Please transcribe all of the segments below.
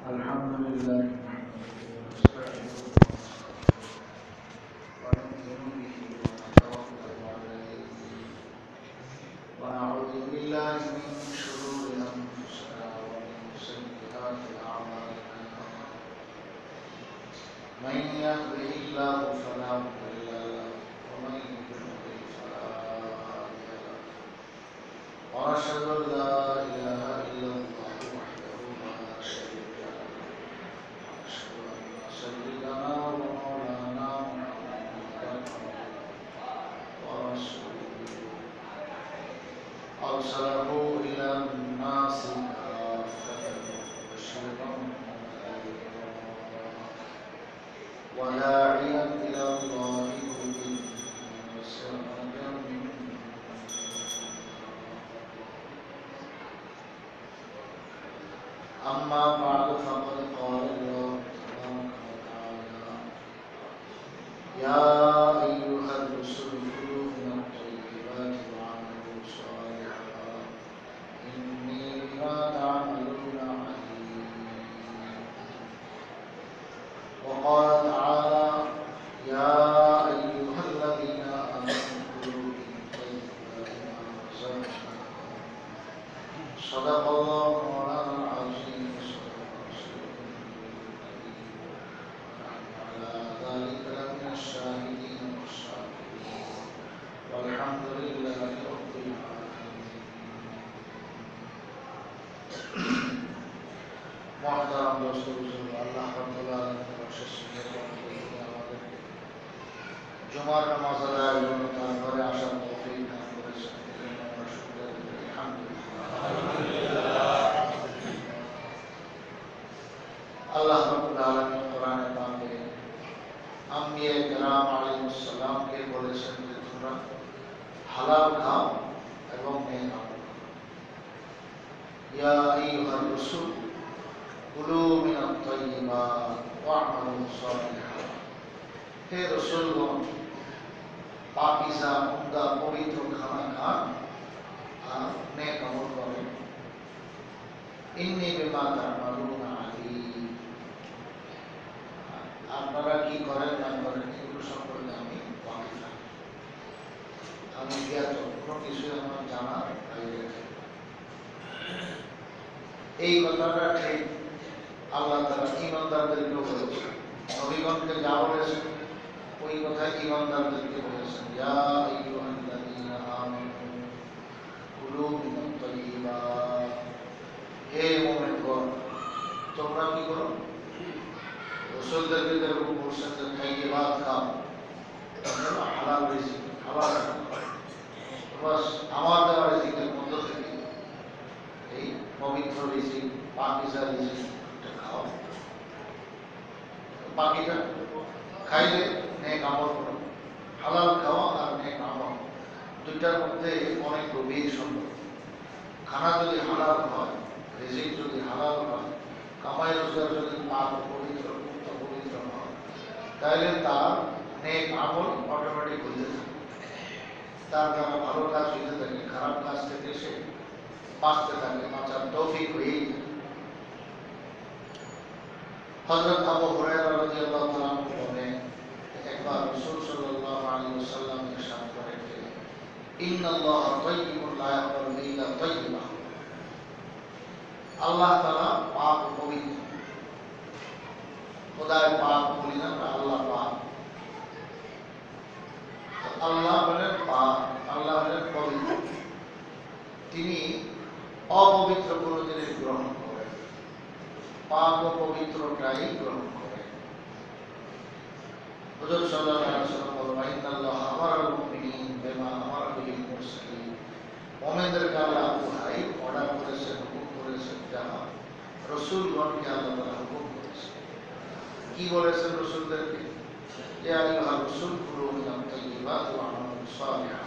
الحمد لله ونؤمن به ونتوكل عليه ونعوذ بالله من شرور أنفسنا ومن سيئات أعمالنا من يهده الله فلا مضل له ومن يضلل فلا هادي له ونشهد أن لا إله إلا الله وحده لا شريك له ونشهد أن سيدنا ومولانا محمدا ورسوله أرسله إلى الناس كافة بشيرا وداعيا إلى الله بإذنه وسراجا أما بعد فقد قال الله تبارك وتعالى يا أيها الرسل كلوا من الطيبات وعملوا صالحا إني بما تعملون عليم وقال تعالى يا أيها الذين آمنوا كلوا من طيبات ما رزقناكم صدق الله مولانا العظيم وصدق رسوله الكريم ونحن على ذلك لمن الشاهدين والشاكرين والحمد لله رب العالمين محترم دوست बुजुर्ग আল্লাহ রাব্বুল আলামিনের অশেষ নিয়ামত থেকে আমাদেরকে জুমার নামাজ আদায়ের জন্য তার ঘরে আসার তৌফিক দান করেছেন এজন্য আমরা শুকরিয়া করি আলহামদুলিল্লাহ আল্লাহ রাব্বুল আলামিন কোরআনে পাকে আম্বিয়া কেরাম আলাইহিস সালামকে বলেছেন যে তোমরা হালাল খাও এবং নেক আমল করো ইয়া আইয়ুহার রাসূল কুলু মিনাত তাইয়্যিবাত ওয়া'মালু সালিহান হে রাসূলগণ পাকিজা উমদা পবিত্র খানা খান আর নেক আমল করেন ইন্নী বিমা তা'মালুনা আলীম আপনারা কি করেন না করেন এগুলো সম্পর্কে আমি ওয়াকিফ আমি জ্ঞাত কোনো কিছু আমার জানা বাইরে এই কথাটা ঠিক আল্লাহ তাআলা ঈমানদারদেরকেও বলেছেন নবীগণকে যা বলেছেন ওই কথা ঈমানদারদেরকে বলেছেন ইয়া আইয়ুহাল্লাযীনা আমানু কুলু মিনাত তাইয়্যিবাত হে মুমিনগণ তোমরা কি করো রাসূলদেরকে যেরকম বলছেন যে তাইয়্যিবাত খাও তোমরা হালাল রিজিক হালাল বাস আমার দেওয়া রিজিকের মধ্য থেকে এই পবিত্র রিজিক পাকিজা রিজিক খাও বাকিটা খাইলে নেক আমল করো হালাল খাওয়া আর নেক আমল দুইটার মধ্যে অনেক গভীর সম্পর্ক খানা যদি হালাল হয় রিজিক যদি হালাল হয় কামাই রোজগার যদি পাক পবিত্র মুক্ত পবিত্র হয় তাহলে তার নেক আমল অটোমেটিক হইতে থাকে তার দ্বারা ভালো কাজ হইতে থাকে খারাপ কাজ থেকে সে বাঁচতে থাকে বাঁচার তৌফিক হয়েই থাকে হযরত আবু হুরায়রা রাদিয়াল্লাহু তাআলা বলেন একবার রাসূল সাল্লাল্লাহু আলাইহি ওয়াসাল্লাম ইরশাদ করেন যে ইন্নাল্লাহা তাইয়্যিবুন লা ইয়াকবালু ইল্লা তাইয়্যিবা আল্লাহ তাআলা পাক ও পবিত্র খোদায় পাক বলি না আল্লাহ পাক আল্লাহ হলেন পাক আল্লাহ হলেন পবিত্র তিনি অপবিত্র কোনো জিনিস গ্রহণ করেন পাক ও পবিত্রটাই গ্রহণ করেন হুজুর সাল্লাল্লাহু আলাইহি ওয়াসাল্লাম বলেন ইন্নাল্লাহা আমারাল মুমিনিন বিমা আমারা বিল মুরসালিন মুমিনদেরকে আল্লাহ ওহাই অর্ডার করেছেন হুকুম করেছেন যাহা রাসূলগণকে আল্লাহ তাআলা হুকুম করেছেন কি বলেছেন রাসূলদেরকে ইয়া আইয়ুহার রাসূল কুলু মিনাত তাইয়্যিবাত ওয়া আমালু সালিহান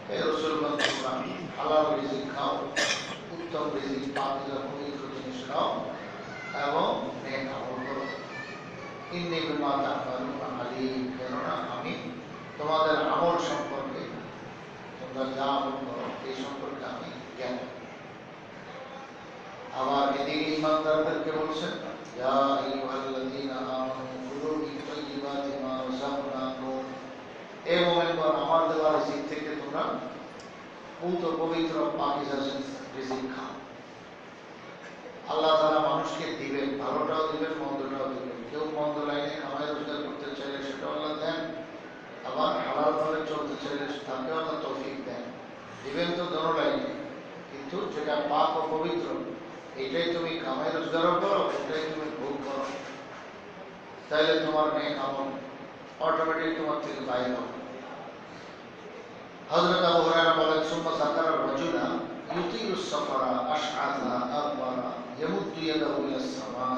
হে রাসূলগণ তোমরা হালাল রিজিক খাও উত্তম রিজিক পাকিজা পবিত্র জিনিস খাও এবং নেক আমল করো ইন্নী বিমা তা'মালুনা আলীম কেননা আমি তোমাদের আমল সম্পর্কে তোমরা যা আমল করো এই সম্পর্কে আমি জ্ঞান আবার এদিকে ইমানদারদেরকে বলছেন ইয়া আইয়ুহাল্লাযীনা আমানু কুলু মিন তাইয়্যিবাতি মা রাযাকনাকুম, হে মুমিনগণ, আমার দেওয়া রিজিক থেকে তোমরা পূত পবিত্র পাকিজা রিজিক খাও। আল্লাহ তাআলা মানুষকে দিবেন, ভালোটাও দিবেন, মন্দটাও দিবেন। কেউ মন্দ লাইনে কামাই রোজগার করতে চাইলে সেটাও আল্লাহ দেন, আবার হালাল ভাবে চলতে চাইলে তাকেও আল্লাহ তৌফিক দেন। দিবেন তো দোনো লাইনে, কিন্তু যেটা পাক ও পবিত্র এটাই তুমি কামাই রোজগারও করো, এটাই তুমি ভোগ করো, তাইলে তোমার নেক আমল অটোমেটিক তোমার থেকে বাইরে হবে। হযরত আবু হুরায়রা বলেন, সুম্মা যাকারা রাজুলা ইউতিরুস সাফারা আশআসা আকবারা ইয়ামুদ্দু ইয়াদাহু ইলাস সামা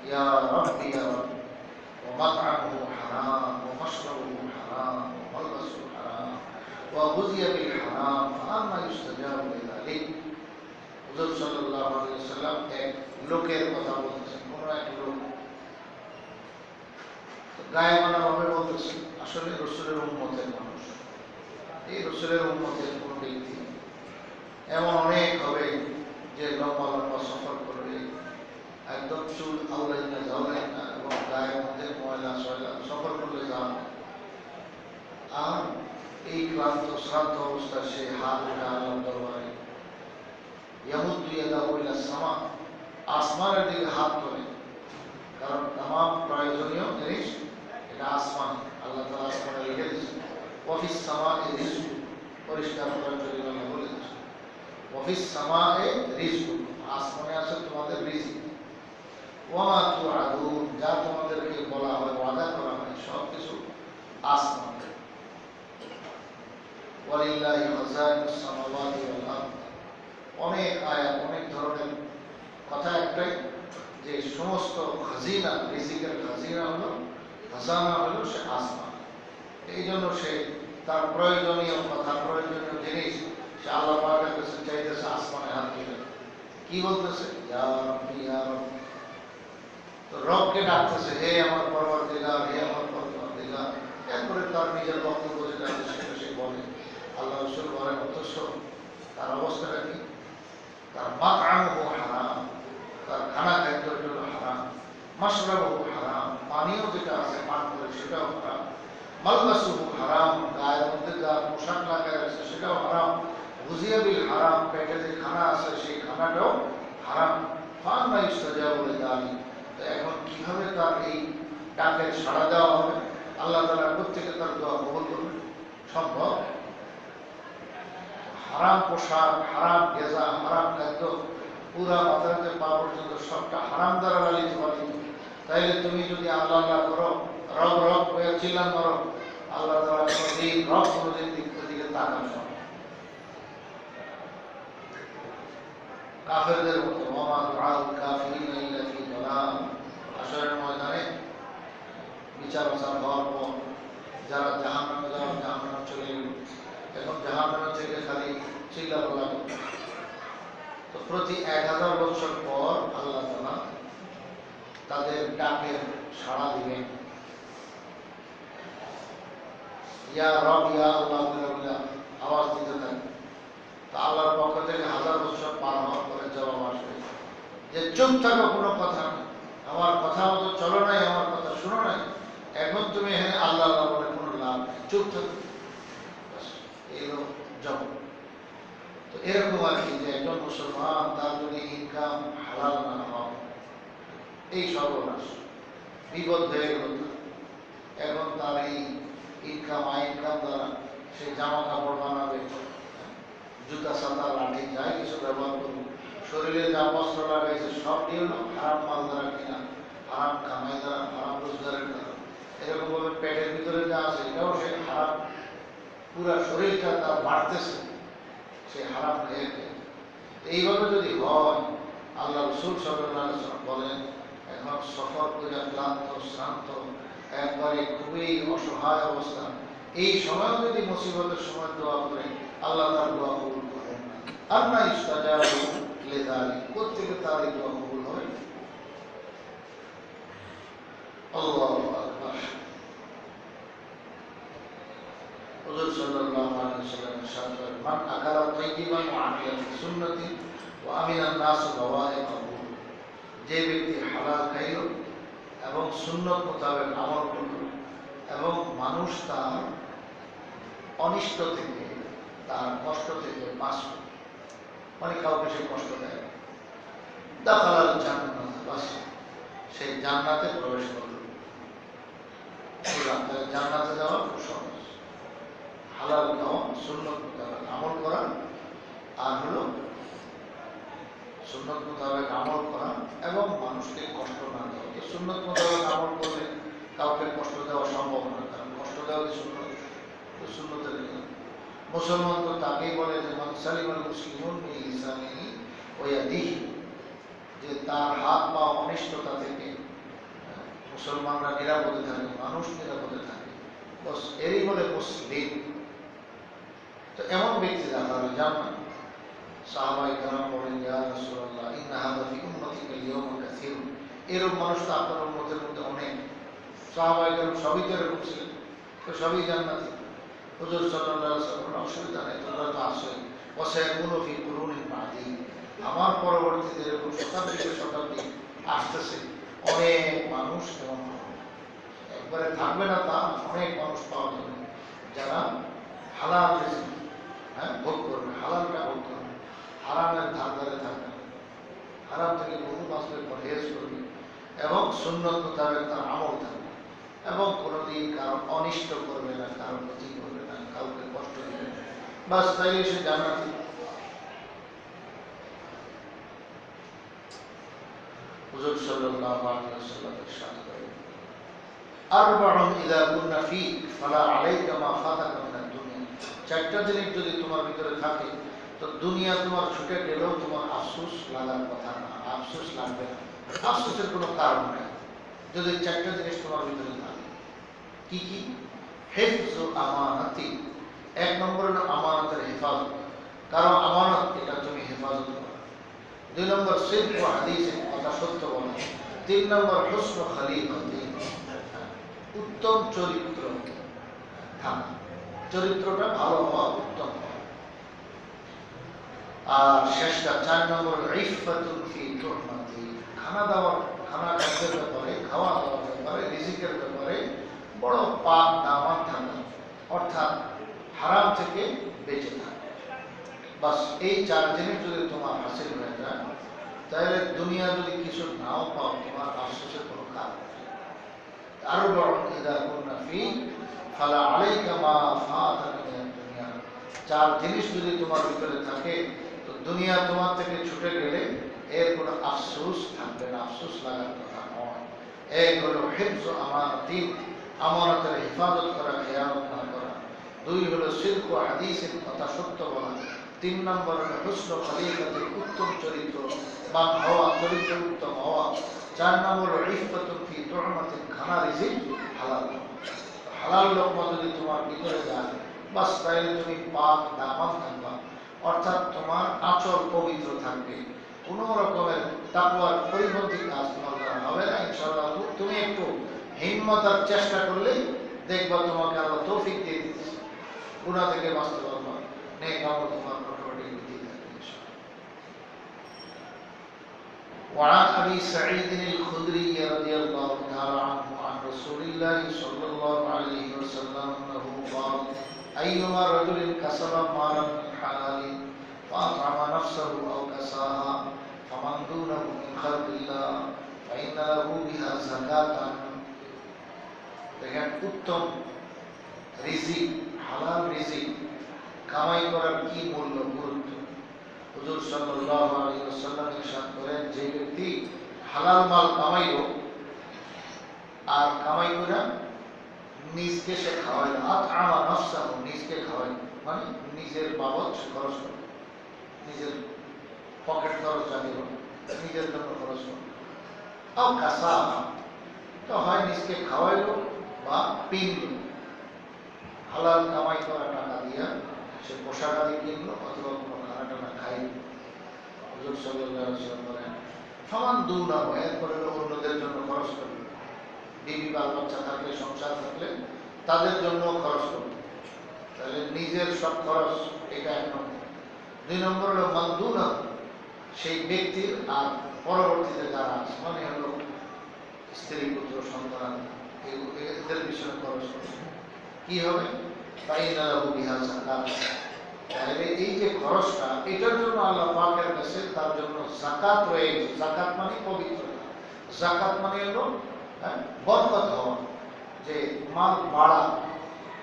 ইয়া রাব্বি ইয়া রাব্বি ওয়া মাত'আমুহু হারাম ওয়া মাশরাবুহু হারাম ওয়া মালবাসুহু হারাম ওয়া গুযিয়া বিল হারাম ফাআম্মা ইউস্তাজাবু লিযালিক। হুজুর সাল্লাল্লাহু আলাইহি ওয়াসাল্লাম এক লোকের কথা বলতেছেন, কোন এক লোক গায়েবানা ভাবে বলতেছেন, আসলে রাসূলের উম্মতের মানুষ। এই রাসূলের উম্মতের কোন ব্যক্তি এমন অনেক হবে যে লম্বা লম্বা সফর করবে, একদম চুল আউলাই না ঝাউলাই না, এবং গায়ের মধ্যে ময়লা সয়লা, সফর করলে যান। আর এই ক্লান্ত শ্রান্ত অবস্থা সে হাত উঠে আল্লাহর দরবারে, ইয়ামুদ্দু ইয়াদাহু ইলাস সামা, আসমানের দিকে হাত তোলে। কারণ তামাম প্রয়োজনীয় জিনিস এটা আসমান, আল্লাহ তাআলা আসমানে রেখে দিয়েছেন। ওয়াফিস সামাই রিজকু, পরিষ্কার করার জন্য আল্লাহ বলে দিয়েছেন ওয়াফিস সামাই রিজকু, আসমানে আছে তোমাদের রিজিক। ওয়া মা তুআদুন, যা তোমাদেরকে বলা হয়, ওয়াদা করা হয়, সব কিছু আসমানে। ওয়ালিল্লাহি খাযাইনুস সামাওয়াতি ওয়াল আরদ, অনেক আয়াত, অনেক ধরনের কথা একটাই, যে সমস্ত খাজিনা, রিজিকের খাজিনা হলো, খাজানা হলো সে আসমান। এই জন্য সে তার প্রয়োজনীয় কথা, প্রয়োজনীয় জিনিস সে আল্লাহ পাকের কাছে চাইতেছে, আসমানে হাত তুলে কি বলতেছে, ইয়া রাব্বি ইয়া রাব্বি। তো রবকে ডাকতেছে, হে আমার পরওয়ারদিগার, হে আমার পরওয়ারদিগার। এরপরে তার নিজের বক্তব্য যেটা আছে সেটা সে বলে। আল্লাহ রাসূল বলেন, অথচ তার অবস্থাটা কি, তার মাতআমুহু হারাম, তার খানা খাদ্য হলো হারাম, মাশরাবুহু হারাম, পানীয় যেটা আছে পান করে সেটাও হারাম, মালবাসুহু হারাম, গায়ের মধ্যে যা পোশাক লাগায় আছে সেটাও হারাম, গুযিয়া বিল হারাম, পেটে যে খানা আছে সেই খানাটাও হারাম। ফাআম্মা ইউস্তাজাবু লিযালিক, তো এখন কিভাবে তার এই ডাকের সাড়া দেওয়া হবে, আল্লাহ তাআলা প্রত্যেকে তার দোয়া কবুল করবে? সম্ভব? হারাম পোশাক, হারাম গেজা, হারাম খাদ্য, পুরা মাথা থেকে পা পর্যন্ত সবটা হারাম দ্বারা লালিত পালিত। তাইলে তুমি যদি আল্লাহ আল্লাহ করো, রব রব করে চিল্লান করো, আল্লাহ তাআলা কোনদিন রব কোনদিন দিকে তাকান না। কাফেরদের মতো, ওয়া মা দুআউল কাফিরিনা ইল্লা ফি দালাল, হাশরের ময়দানে বিচার আচার হওয়ার পর যারা জাহান্নামে যাওয়ার, জাহান্নামে চলে গেল, এখন জাহান্নামে থেকে খালি চিল্লা বলা করতে। তো প্রতি 1000 বছর পর আল্লাহ তাআলা তাদের ডাকের সাড়া দিবেন, ইয়া রব ইয়া আল্লাহ বলে আওয়াজ দিতে থাকবে। তা আল্লাহর পক্ষ থেকে 1000 বছর পার হওয়ার পরে জবাব আসবে যে চুপ থাকো, কোনো কথা নেই, আমার কথা মতো চলো নাই, আমার কথা শুনো নাই, এখন তুমি এখানে আল্লাহ আল্লাহ বলে কোনো লাভ নেই, চুপ থাকো। এই হলো জবাব। তো এরকম আর কি, যে একজন মুসলমান তার যদি ইনকাম হালাল না হয়, এই সর্বনাশ, বিপদ হয়ে গেল। এখন তার এই ইনকাম দ্বারা সে জামা কাপড় বানাবে, জুতা ছাতা লাঠি যাই কিছু ব্যবহার করবে, শরীরে যা বস্ত্র লাগাইছে সব দিয়ে হলো হারাম মাল দ্বারা কিনা, হারাম কামাই দ্বারা, হারাম রোজগারের দ্বারা। এরকম ভাবে পেটের ভিতরে যা আছে এটাও সে হারাম, পুরা শরীরটা তার বাড়তেছে সে হারাম খেয়ে খেয়ে। এইভাবে যদি হয়, আল্লাহ রাসূল সাল্লাল্লাহু আলাইহি ওয়াসাল্লাম বলেন, এখন সফর করে ক্লান্ত শ্রান্ত, একবারে খুবই অসহায় অবস্থা, এই সময় যদি মুসিবতের সময় দোয়া করে, আল্লাহ তার দোয়া কবুল করেন না। আল্লাহ ইস্তাজাবু লিযালিক, কোত্থেকে তার এই দোয়া কবুল হবে? আল্লাহু আকবার। হুজুর সাল্লাল্লাহু আলাইহি ওয়াসাল্লাম ইরশাদ করেন, মান আকালা তাইয়িবান ওয়া আমিলা ফি সুন্নতি ওয়া আমিনা নাস বাওয়াইকাহু, যে ব্যক্তি হালাল খাইল এবং সুন্নত মোতাবেক আমল করল এবং মানুষ তার অনিষ্ট থেকে, তার কষ্ট থেকে বাঁচল, মানে কাউকে সে কষ্ট দেয়, দাখালাল জান্নাত, বাস সেই জান্নাতে প্রবেশ করল। জান্নাতে যাওয়া খুব সহজ। হালাল খাওয়া, সুন্নত মোতাবেক আমল করা, আর হলো সুন্নত মোতাবেক আমল করা এবং মানুষকে কষ্ট না দেওয়া। তো সুন্নত মোতাবেক আমল করলে কাউকে কষ্ট দেওয়া সম্ভব না, কারণ কষ্ট দেওয়া সুন্নত, সুন্নতের নিয়ম। মুসলমান তো তাকেই বলে যে মান সালিমাল মুসলিমুন মিন লিসানিহি ওয়া ইয়াদিহি, যে তার হাত পা অনিষ্টতা থেকে মুসলমানরা নিরাপদে থাকে, মানুষ নিরাপদে থাকে, বস এরই বলে মুসলিম। তো এমন ব্যক্তি দেখা হবে জান্নাত। সাহাবায়ে কেরাম বলেন, ইয়া রাসূলুল্লাহ ইন্না হাযা ফি উম্মতিকা আল-ইয়াওমা কাসীরুন, এরকম মানুষ তো আপনার উম্মতের মধ্যে অনেক। সাহাবায়ে কেরাম সবই তো এরকম ছিলেন, তো সবই জান্নাতি। হুজুর সাল্লাল্লাহু আলাইহি ওয়াসাল্লাম, অসুবিধা নেই, তোমরা তো আসোই, ওয়াসায়াকুনু ফি কুরুনিন বাদি, আমার পরবর্তীতে এরকম শতাব্দীকে শতাব্দী আসতেছে, অনেক মানুষ এমন একবারে থাকবে না, তা অনেক মানুষ পাওয়া যাবে যারা হালাল রিজিক ভোগ করবে, হালালটা ভোগ করবে, হারামের ধার ধারে থাকবে, হারাম থেকে বহু বাঁচবে, পরহেজ করবে এবং সুন্নত মোতাবেক তার আমল থাকবে এবং কোনোদিন কারো অনিষ্ট করবে না, কারো ক্ষতি করবে না, কাউকে কষ্ট দেবে না, বাস তাইলে সে জান্নাতি। হুজুর সাল্লাল্লাহু আলাইহি ওয়াসাল্লাম ইরশাদ করেন, আরবাউন ইযা কুননা ফীক ফালা আলাইকা মা ফাতাকা মিনাদ দুনিয়া, চারটা জিনিস যদি তোমার ভিতরে থাকে তো দুনিয়া তোমার ছুটে গেলেও তোমার আফসোস লাগার কথা না, আফসোস লাগবে না, আফসোসের কোনো কারণ নেই যদি চারটা জিনিস তোমার ভিতরে থাকে। কি কি? হিফযু আমানাতি, এক নম্বর হলো আমানতের হেফাজত, কারণ আমানত এটা তুমি হেফাজত করো। দুই নম্বর সিদক হাদিসে, কথা সত্য বলা। তিন নম্বর হুসনু খলিকাতি, উত্তম চরিত্র থাকা, চরিত্রটা ভালো হওয়া, উত্তম হওয়া। আর শেষটা চার নম্বর ইফাতুন ফি তুহমাতি, খানা দাওয়ার, খানা খাদ্যের ব্যাপারে, খাওয়া দাওয়ার ব্যাপারে, রিজিকের ব্যাপারে বড় পাক দামান থাকা, অর্থাৎ হারাম থেকে বেঁচে থাকা। বাস এই চার জিনিস যদি তোমার হাসিল হয়ে যায়, তাহলে দুনিয়া যদি কিছু নাও পাও, তোমার আফসোসের কোনো কারণ নেই। আরবাউন ইযা কুননা ফীক ফালা আলাইকা মা ফাতাকা মিনাদ দুনিয়া, চার জিনিস যদি তোমার ভিতরে থাকে তো দুনিয়া তোমার থেকে ছুটে গেলে এর কোনো আফসোস থাকবে না, আফসোস লাগার কথা নয়। এক হলো হিফযু আমানাতি, আমানতের হেফাজত করা, খেয়ানত না করা। দুই হলো সিদক হাদিসের, কথা সত্য বলা। তিন নম্বর হলো হুসনু খলিকাতি, উত্তম চরিত্র বা হওয়া, চরিত্র উত্তম হওয়া। চার নম্বর হলো ইফাতুন ফি তুহমাতি, খানা রিজিক হালাল। হালাল লোকমা যদি তোমার ভিতরে যায়, বাস তাইলে তুমি পাক দামান থাকবা, অর্থাৎ তোমার আচল পবিত্র থাকবে, কোনো রকমের তাকওয়ার পরিপন্থী কাজ তোমার দ্বারা হবে না ইনশাআল্লাহ। তুমি একটু হিম্মতার চেষ্টা করলেই দেখবা তোমাকে আল্লাহ তৌফিক দিয়ে দিচ্ছে, গুনাহ থেকে বাঁচতে পারবা, নেক আমল তোমার অটোমেটিক দিতে থাকবে ইনশাআল্লাহ। وعن أبي سعيد الخدري رضي الله تعالى عنه عن رسول الله صلى الله عليه وسلم أنه قال أيما رجل كسب مالا من حلال فأطعم نفسه أو كساها فمن دونه من خلق الله فإن له بها زكاة। দেখেন, উত্তম রিজিক, হালাল রিজিক কামাই করার কি মূল্য, গুরুত্ব। হুজুর সাল্লাল্লাহু আলাইহি ওয়াসাল্লাম ইরশাদ করেন, যে ব্যক্তি হালাল মাল কামাইলো আর কামাই করে নিজকে সে খাওয়াইল, আতআমা নাফসাহু, নিজকে খাওয়াইল, মানে নিজের বাবদ খরচ করল, নিজের পকেট খরচ জানিল, নিজের জন্য খরচ করল। আও কাসাহা, তো হয় নিজকে খাওয়াইল বা পিনল, হালাল কামাই করা টাকা দিয়া সে পোশাক আদি কিনলো অথবা কোনো খানা টানা খাইল। হুজুর সাল্লাল্লাহু আলাইহি ওয়াসাল্লাম বলেন, সমান দুনা হয়, এরপরে অন্যদের জন্য খরচ করবে, বিবি বাল বাচ্চা থাকলে, সংসার থাকলে তাদের জন্য খরচ করবে, তাহলে নিজের সব খরচ, এটা এক নম্বর। দুই নম্বর হলো মানদুনা, সেই ব্যক্তির আর পরবর্তীতে যারা মানে হলো স্ত্রী পুত্র সন্তান এদের পিছনে খরচ করবে কি হবে তাহলে এই যে খরচটা এটার জন্য আল্লাহ পাকের কাছে তার জন্য যাকাত রয়েছে। যাকাত মানে পবিত্রতা, যাকাত মানে হলো বরকত হওয়া, যে মাল বাড়া,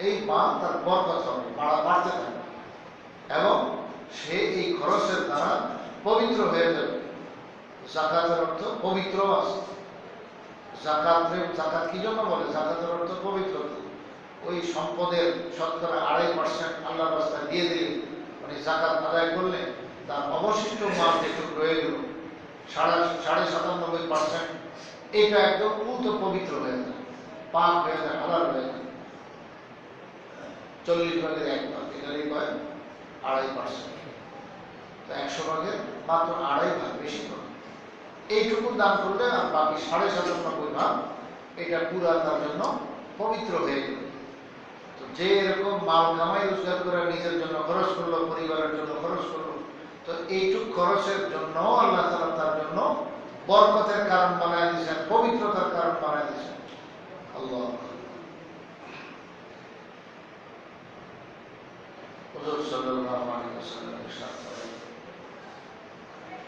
এই মাল তার বরকত হবে, বাড়তে থাকবে এবং সে এই খরচের দ্বারা পবিত্র হয়ে যাবে। যাকাতের অর্থ পবিত্র আছে। যাকাত কি জন্য বলে? যাকাতের অর্থ পবিত্রতা। ওই সম্পদের শতকরা 2.5% আল্লাহর রাস্তায় দিয়ে দিলে, মানে যাকাত আদায় করলে তার অবশিষ্ট মাল যেটুকু রয়ে গেল 97.5%, এটা একদম পূত পবিত্র হয়ে যায়, পাক হয়ে যায়, হালাল হয়ে যায়। 40 ভাগের 1 ভাগ, এটারই কয় 2.5%। তো 100 ভাগের মাত্র 2.5 ভাগ, বেশি করে এইটুকু দান করলে আর বাকি 97.5 ভাগ এটা পুরা তার জন্য পবিত্র হয়ে গেল। তো যে এরকম মাল কামাই রোজগার করে নিজের জন্য খরচ করলো, পরিবারের জন্য খরচ করলো, তো এইটুক খরচের জন্য আল্লাহ তাআলা তার জন্য বরকতের কারণ বানায় দিয়েছেন, পবিত্রতার কারণ বানায় দিয়েছেন। আল্লাহ হুজুর সাল্লাল্লাহু আলাইহি ওয়াসাল্লাম ইরশাদ করেন,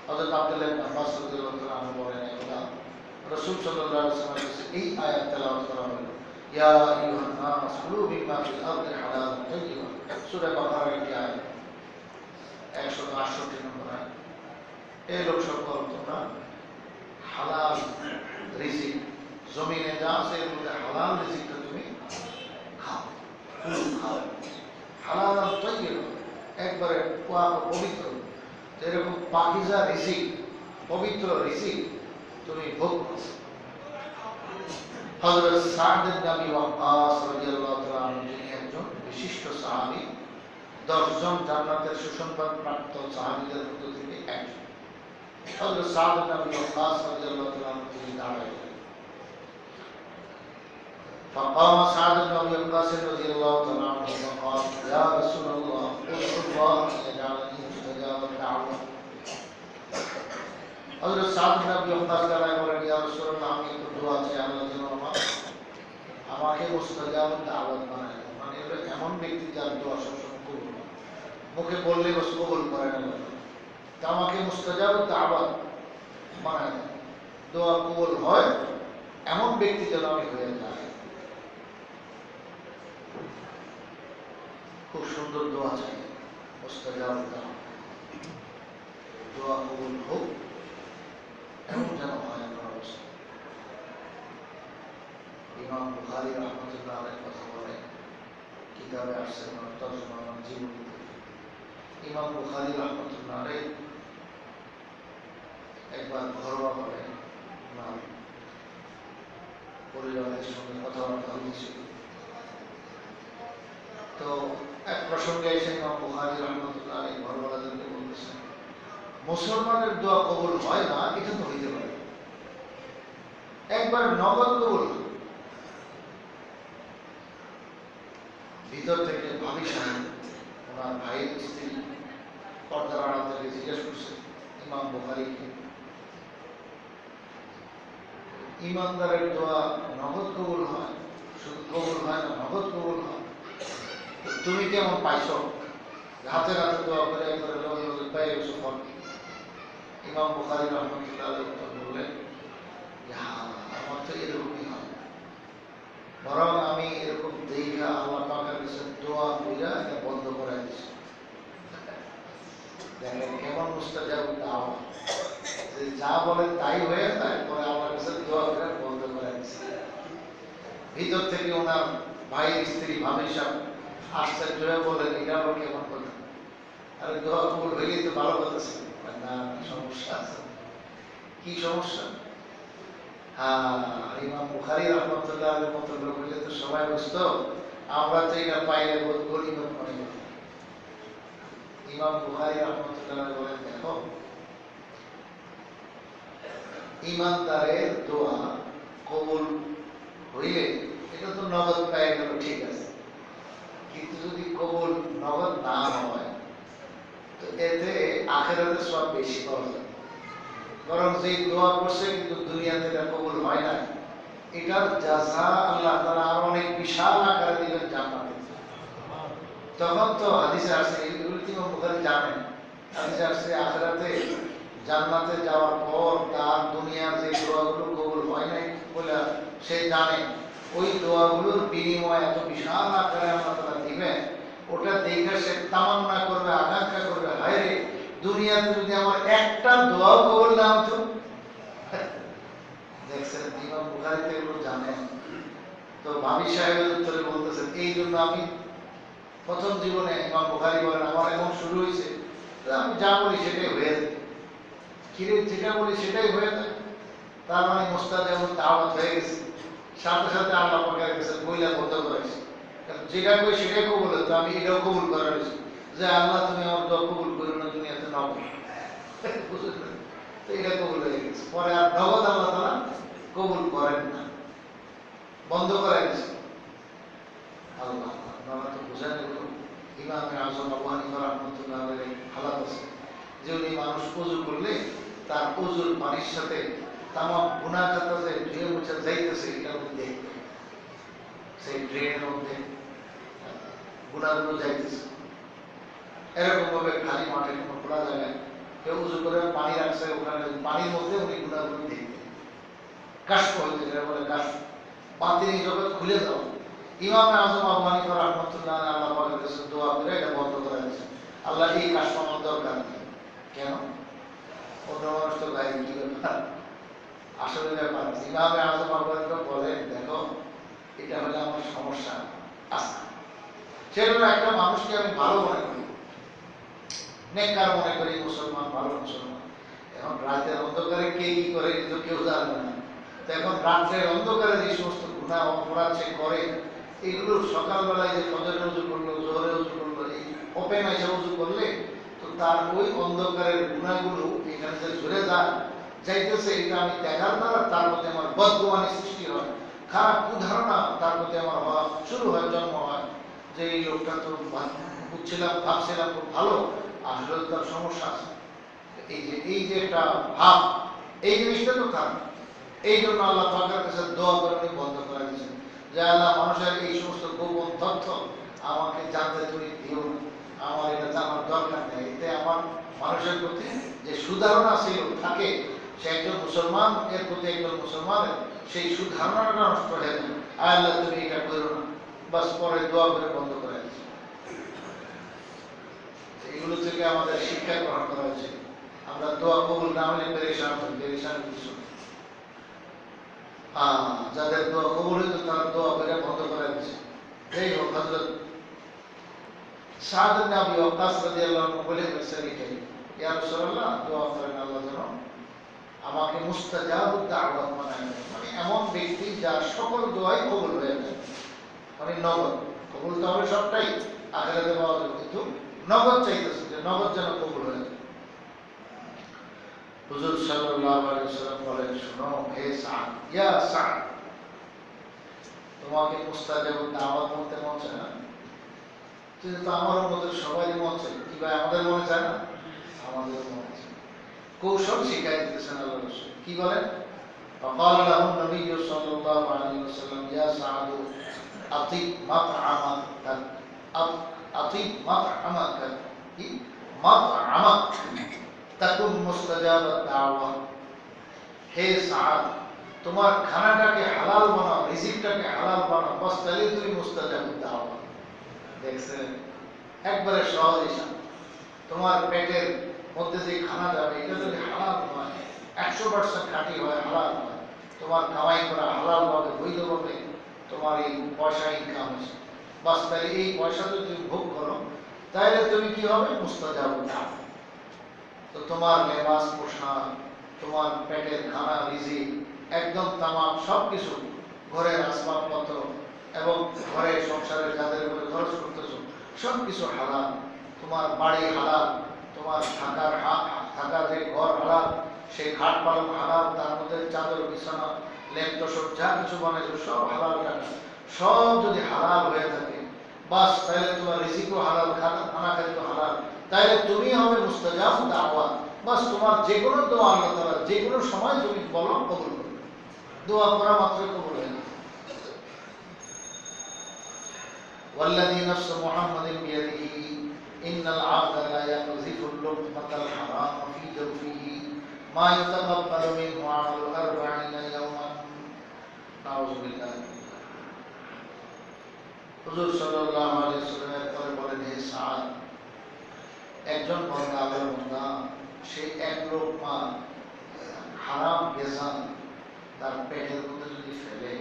হযরত আব্দুল্লাহ ইবনে আব্বাস রাদিয়াল্লাহু তাআলা আনহু বলেন, রাসূল সাল্লাল্লাহু আলাইহি ওয়াসাল্লাম এই আয়াত তেলাওয়াত করা হলো, ইয়া আইয়ুহান নাস কুলু মিম্মা ফিল আরদি হালালান তাইয়্যিবান, সূরা বাকারার একটি আয়াত, 168 নম্বর আয়াত। এই লোক সকল, তোমরা হালাল রিজিক, জমিনে যা আছে এর মধ্যে হালাল রিজিকটা তুমি খাও, খাও, হালালান তাইয়্যিবান, একবারে পবিত্র, যেরকম পাকিজা রিজিক, পবিত্র রিজিক তুমি ভোগ করো। হযরত সাদ ইবনে আবি ওয়াক্কাস রাদিয়াল্লাহু তাআলা আনহু, যিনি একজন বিশিষ্ট সাহাবী, 10 জন জান্নাতের সুসংবাদ প্রাপ্ত সাহাবীদের মধ্যে থেকে একজন। হযরত সাদ ইবনে আবি ওয়াক্কাস রাদিয়াল্লাহু তাআলা আনহু তিনি দাঁড়ালেন। فقام سعد بن ابي وقاص رضي الله تعالى عنه وقال يا رسول الله ادعو الله يجعلني مستجاب الدعوه। হযরত সাদ ইবনে আবি ওয়াক্কাস দাঁড়ায় বলেন, ইয়া রাসূলুল্লাহ, আমি একটু দোয়া চাই, আল্লাহ যেন আমাকে মুস্তাজাব দাওয়াত বানায়। মানে হলো এমন ব্যক্তি যার দোয়া সবসময় কবুল হয়, মুখে বললে বস কবুল করে না, তা আমাকে মুস্তাজাব দাওয়াত বানায়, দোয়া কবুল হয় এমন ব্যক্তি যেন আমি হয়ে যাই। খুব সুন্দর দোয়া চাই, মুস্তাজাব দাওয়াত, দোয়া কবুল হোক এমন যেন হয় আমার অবস্থা। ইমাম বুখারী রাহমাতুল্লাহ আলাইহি কথা বলে, কিতাবে আসছে তরজমা জীবনীতে, ইমাম বুখারী রাহমাতুল্লাহ আলাইহি একবার ঘরোয়াভাবে ওনার পরিবারের সঙ্গে কথাবার্তা হয়েছিল। তো এক প্রসঙ্গে এসে ইমাম বুখারী রাহমাতুল্লাহ আলাইহি ঘরওয়ালাদেরকে বলতেছেন, মুসলমানের দোয়া কবুল হয় না এটা তো হইতে পারে, একবার নগদ কবুল ভিতর থেকে ভাবি সাহেব ওনার ভাইয়ের স্ত্রী পর্দার আড়াল থেকে জিজ্ঞেস করছে ইমাম বুখারীকে, ইমানদারের দোয়া নগদ কবুল হয়, শুধু কবুল হয় না, নগদ কবুল হয়, তুমি কেমন পাইছো? হাতে হাতে দোয়া করে একবারে লগে লগে পেয়ে গেছো ফল। ইমাম বুখারী রাহমাতুল্লাহ আলাইহি বললেন, আমার তো এরকমই হয়, বরং আমি এরকম দেখা আল্লাহ পাকের কাছে দোয়া কইরা এটা বন্ধ করে দিছি। দেখেন কেমন মুস্তাজাব দাওয়াত, যে যা বলেন তাই হয়ে যায়, পরে আল্লাহর কাছে দোয়া করে বন্ধ করে দিছি। ভিতর থেকে ওনার ভাইয়ের স্ত্রী ভাবি সাহেব আশ্চর্য হয়ে বললেন, এটা আবার কেমন কথা? আরে দোয়া কবুল হইলেই তো ভালো কথা ছিল। না, সমস্যা আছে। কি সমস্যা? ইমাম বুখারী রাহমাতুল্লাহ আলাইহির মতো লোক হইলে তো সবাই বুঝতো, আমরা তো এটা পাইলে বহুত গরিবত মনে করি। ইমাম বুখারী রাহমাতুল্লাহ আলাইহি বলেন, দেখো ইমানদারের দোয়া কবুল হইলে এটা তো নগদ পেয়ে গেল, ঠিক আছে, কিন্তু যদি কবুল নগদ না হয় তো এতে আখিরাতে সব বেশি পাওয়া যায়। বরং যে দোয়া করছে কিন্তু দুনিয়াতে এটা কবুল হয় না, এটার জাযা আল্লাহ তাআলা আরো অনেক বিশাল আকারে দিবেন জান্নাতে। তখন তো হাদিসে আসছে, এগুলো কি ইমাম বুখারী জানেন, হাদিসে আসছে আখিরাতে জান্নাতে যাওয়ার পর তার দুনিয়ার যে দোয়াগুলো কবুল হয় নাই বলে সে জানে, ওই দোয়াগুলোর বিনিময়ে এত বিশাল আকারে আল্লাহ তাআলা দিবেন, ওটা দেখে সে তামান্না করবে, আকাঙ্ক্ষা করবে, হায় রে দুনিয়াতে যদি আমার একটা দোয়াও কবুল না হতো। দেখছেন ইমাম বুখারী তো এগুলো জানেন। তো ভাবি সাহেবের উত্তরে বলতেছেন, এই জন্য আমি প্রথম জীবনে ইমাম বুখারী বলেন আমার এমন শুরু হয়েছে, আমি যা বলি সেটাই হয়ে যায়, কিরে যেটা বলি সেটাই হয়ে যায়, তার মানে মুস্তাজাবুদ দাওয়াত হয়ে গেছে। সাথে সাথে আল্লাহ পাকের কাছে বইলা বন্ধ করেছে, যেটা কই সেটাই কবুল হতো, আমি এটাও কবুল করা হয়েছে যে আল্লাহ তুমি আমার দোয়া কবুল করো না দুনিয়াতে নাও, বুঝলেন? তো এটা কবুল হয়ে গেছে। পরে আর নগদ আল্লাহ তাআলা কবুল করেন না, বন্ধ করে গেছে। আল্লাহ আপনারা তো বুঝেন এগুলো। ইমামে আযম আবু হানিফা রাহমাতুল্লাহ আলাইহি হালাত আছে যে উনি মানুষ ওযু করলে তার ওযুর পানির সাথে তামাম গুনাহ খাতা যে ধুয়ে মুছে যাইতেছে এটা উনি দেখতেন, সেই ড্রেনের মধ্যে গুনাহগুলো যাইতেছে। এরকম ভাবে খালি মাঠে কোনো খোলা জায়গায় কেউ উযু করে পানি রাখছে, ওখানে পানির মধ্যে উনি গুনাহগুলো দেখতেন। কাশফ হইতে যেটা বলে কাশফ, বাতিনি জগৎ খুলে যাওয়া। ইমামে আযম আবু হানিফা রাহমাতুল্লাহ আলাইহি আল্লাহ পাকের কাছে দোয়া করে এটা বন্ধ করে দিয়েছে, আল্লাহ এই কাশফ আমার দরকার নেই। কেন? অন্য মানুষ তো গায়ে কি ব্যাপার, আসলে ব্যাপার ইমামে আযম আবু হানিফা বলেন, দেখো এটা হলে আমার সমস্যা আছে, সেজন্য একটা মানুষকে আমি ভালো মনে করি, নেককার মনে করি, মুসলমান, ভালো মুসলমান। এখন রাতের অন্ধকারে কে কি করে কিন্তু কেউ জানে না। তো এখন রাত্রের অন্ধকারে যে সমস্ত গুনাহ অপরাধ সে করে, এগুলো সকালবেলায় যে ফজরে ওযু করলো, জোহরে ওযু করলো, এই ওপেন এসে ওযু করলে তো তার ওই অন্ধকারের গুনাহগুলো এখানে যে ঝরে যায় যাইতেছে, এটা আমি দেখার দ্বারা তার প্রতি আমার বদগুমানি সৃষ্টি হয়, খারাপ কুধারণা তার প্রতি আমার হওয়া শুরু হয়, জন্ম হয়, যে এই লোকটা তো বুঝছিলাম ভাবছিলাম খুব ভালো, আসলে তার সমস্যা আছে। এই যে একটা ভাব, এই জিনিসটা তো খারাপ। এই জন্য আল্লাহ পাকের কাছে দোয়া করে বন্ধ করে দিয়েছেন যে আল্লাহ মানুষের এই সমস্ত গোপন তথ্য আমাকে জানতে তুমি দিও না, আমার এটা জানার দরকার নেই। এতে আমার মানুষের প্রতি যে সুধারণা ছিল থাকে, সে একজন মুসলমান এর প্রতি একজন মুসলমানের সেই সুধারণাটা নষ্ট হয়ে যায়। আল্লাহ তুমি এটা করো না, বাস পরে দোয়া করে বন্ধ করে দিয়েছে। এগুলো থেকে আমাদের শিক্ষা গ্রহণ করা হয়েছে। আমরা দোয়া কবুল না হলে পেরেশান হই, পেরেশান কিছু যাদের দোয়া কবুল হইতো তারা দোয়া করে বন্ধ করে দিচ্ছে। এই হোক হযরত সাদ ইবনে আবি ওয়াক্কাস রাদিয়াল্লাহু আনহু বলে গেছেন এটাই, ইয়া রাসূলুল্লাহ দোয়া করেন আল্লাহ যেন আমাকে মুস্তাজাবুদ দাওয়াত বানায় দেন, মানে এমন ব্যক্তি যার সকল দোয়াই কবুল হয়ে যায়, মানে নগদ কবুল তো হবে সবটাই, আখিরাতে পাওয়া যাবে, কিন্তু নগদ চাইতেছে যে নগদ যেন কবুল হয়ে যায়। হুজুর সাল্লাল্লাহু আলাইহি ওয়াসাল্লাম বলেন, শুনো হে সাদ, ইয়া সাদ, তোমাকে মুস্তাজাবুদ দাওয়াত বলতে মন চায় না? কিন্তু আমার মধ্যে সবাই মন চায়, কি ভাই আমাদের মনে চায় না? আমাদের মনে চায়। কৌশল শিখাই দিতেছেন আল্লাহ রাসূল, কি বলেন? فقال له النبي صلى الله عليه وسلم يا سعد أطيب مطعمك أطيب مطعمك مطعمك تكن مستجاب الدعوة। হে সাদ, তোমার খানাটাকে হালাল বানাও, রিজিকটাকে হালাল বানাও, বাস তাহলেই তুমি মুস্তাজাবুদ দাওয়া। দেখছেন একবারে সহজ হিসাব। তোমার পেটের মধ্যে যে খানা যাবে এটা যদি হালাল হয়, 100% খাঁটি হয়, হালাল হয়, তোমার কামাই করা হালাল ভাবে বৈধভাবে তোমার এই পয়সা ইনকাম হয়েছে, বাস তাহলে এই পয়সা যদি তুমি ভোগ করো তাহলে তুমি কি হবে? মুস্তাজাবুদ দাওয়া। তো তোমার লেবাস পোশাক, তোমার পেটের খানা রিজিক, একদম তামাম সবকিছু, ঘরের আসবাবপত্র এবং ঘরে সংসারে যাদের উপরে খরচ করতেছো সবকিছু হালাল, তোমার বাড়ি হালাল, তোমার থাকার যে ঘর হালাল, সেই খাট পালং হালাল, তার মধ্যে চাদর বিছানা লেপ তোষক যা কিছু বানাইছো সব হালাল টাকা, সব যদি হালাল হয়ে থাকে বাস তাহলে তোমার রিজিকও হালাল, খানা খাদ্য হালাল, তাহলে তুমি হবে মুস্তাজাব দাওয়া, বাস তোমার যে কোনো দোয়া আল্লাহ তাআলা যে কোনো সময় তুমি বলো কবুল করবে, দোয়া করা মাত্রই কবুল হয়ে যাবে। ওয়াল্লাযী নাফসু মুহাম্মাদিন বিয়াদিহি ইন্নাল আবদা লা ইয়াকযিফু লুকমাতাল হারাম ফি জাওফিহি মা ইয়াতাকাব্বালু মিনহু আমালু 40 ইয়াওমান। নাউযুবিল্লাহ। হুজুর সাল্লাল্লাহু আলাইহি ওয়াসাল্লামের পরে বলেন, হে সাদ, একজন বান্দা আল্লাহর বান্দা সে এক লোকমা হারাম গিজা তার পেটের মধ্যে যদি ফেলে,